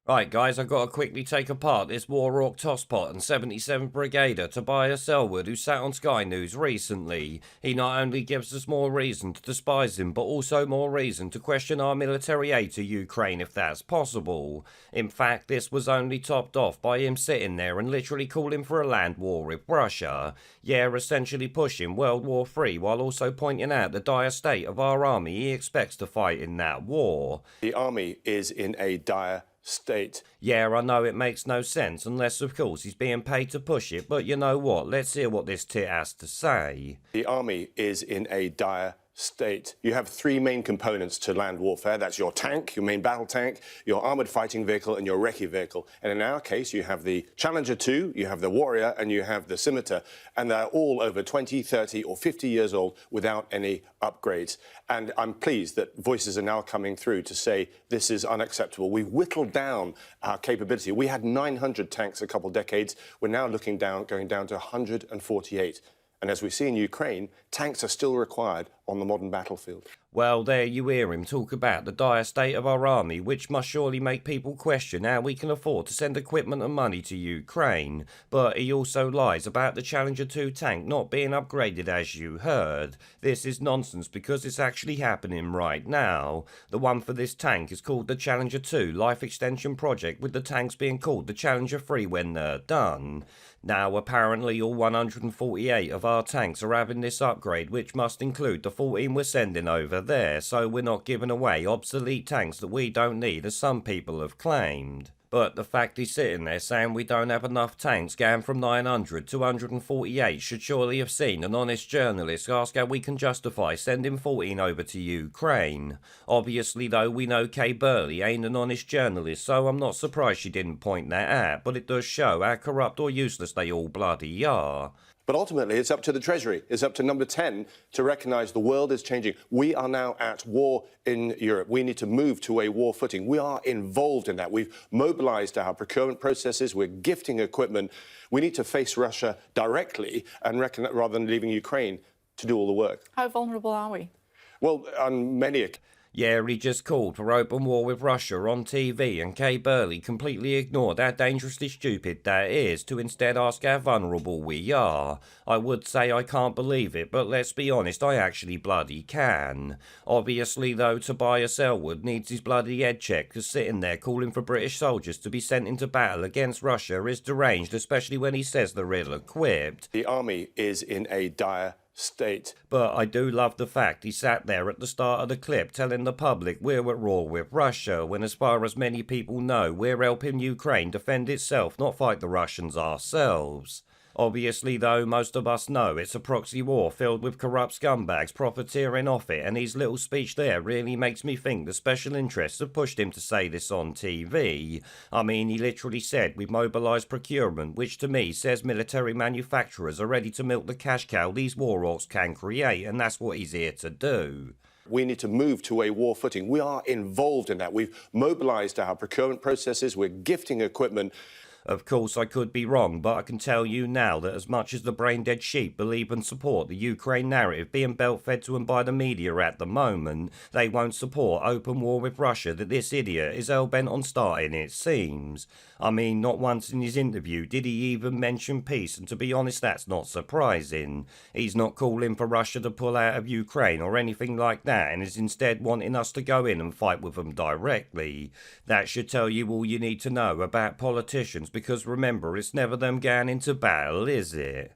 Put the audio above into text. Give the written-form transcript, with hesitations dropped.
Right, guys, I've got to quickly take apart this War Orc tosspot and 77th Brigader Tobias Ellwood, who sat on Sky News recently. He not only gives us more reason to despise him, but also more reason to question our military aid to Ukraine if that's possible. In fact, this was only topped off by him sitting there and literally calling for a land war with Russia. Yeah, essentially pushing World War III while also pointing out the dire state of our army he expects to fight in that war. The army is in a dire state. Yeah, I know it makes no sense unless, of course, he's being paid to push it, but you know what? Let's hear what this tit has to say. The army is in a dire state. You have three main components to land warfare. That's your tank, your main battle tank, your armored fighting vehicle, and your recce vehicle. And in our case, you have the Challenger 2, you have the Warrior, and you have the Scimitar. And they're all over 20, 30, or 50 years old without any upgrades. And I'm pleased that voices are now coming through to say this is unacceptable. We've whittled down our capability. We had 900 tanks a couple decades. We're now going down to 148. And as we see in Ukraine, tanks are still required on the modern battlefield. Well, there you hear him talk about the dire state of our army, which must surely make people question how we can afford to send equipment and money to Ukraine. But he also lies about the Challenger 2 tank not being upgraded, as you heard. This is nonsense because it's actually happening right now. The one for this tank is called the Challenger 2 Life Extension Project, with the tanks being called the Challenger 3 when they're done. Now, apparently all 148 of our tanks are having this upgrade, which must include the 14 we're sending over there, so we're not giving away obsolete tanks that we don't need, as some people have claimed. But the fact he's sitting there saying we don't have enough tanks going from 900 to 148 should surely have seen an honest journalist ask how we can justify sending 14 over to Ukraine. Obviously, though, we know Kay Burley ain't an honest journalist, so I'm not surprised she didn't point that out, but it does show how corrupt or useless they all bloody are. But ultimately, it's up to the Treasury, it's up to number 10 to recognise the world is changing. We are now at war in Europe. We need to move to a war footing. We are involved in that. We've mobilised our procurement processes. We're gifting equipment. We need to face Russia directly and rather than leaving Ukraine to do all the work. How vulnerable are we? Well, on many occasions. Yeah, he just called for open war with Russia on TV, and Kay Burley completely ignored how dangerously stupid that is to instead ask how vulnerable we are. I would say I can't believe it, but let's be honest, I actually bloody can. Obviously, though, Tobias Ellwood needs his bloody head checked, because sitting there calling for British soldiers to be sent into battle against Russia is deranged, especially when he says they're ill-equipped. The army is in a dire state. But I do love the fact he sat there at the start of the clip telling the public we're at war with Russia, when as far as many people know, we're helping Ukraine defend itself, not fight the Russians ourselves. Obviously, though, most of us know it's a proxy war filled with corrupt scumbags profiteering off it, and his little speech there really makes me think the special interests have pushed him to say this on TV. I mean, he literally said we've mobilised procurement, which to me says military manufacturers are ready to milk the cash cow these war orcs can create, and that's what he's here to do. We need to move to a war footing. We are involved in that. We've mobilised our procurement processes. We're gifting equipment. Of course, I could be wrong, but I can tell you now that as much as the brain-dead sheep believe and support the Ukraine narrative being belt-fed to them by the media at the moment, they won't support open war with Russia that this idiot is hell-bent on starting, it seems. I mean, not once in his interview did he even mention peace, and to be honest, that's not surprising. He's not calling for Russia to pull out of Ukraine or anything like that, and is instead wanting us to go in and fight with them directly. That should tell you all you need to know about politicians, because remember, it's never them going into battle, is it?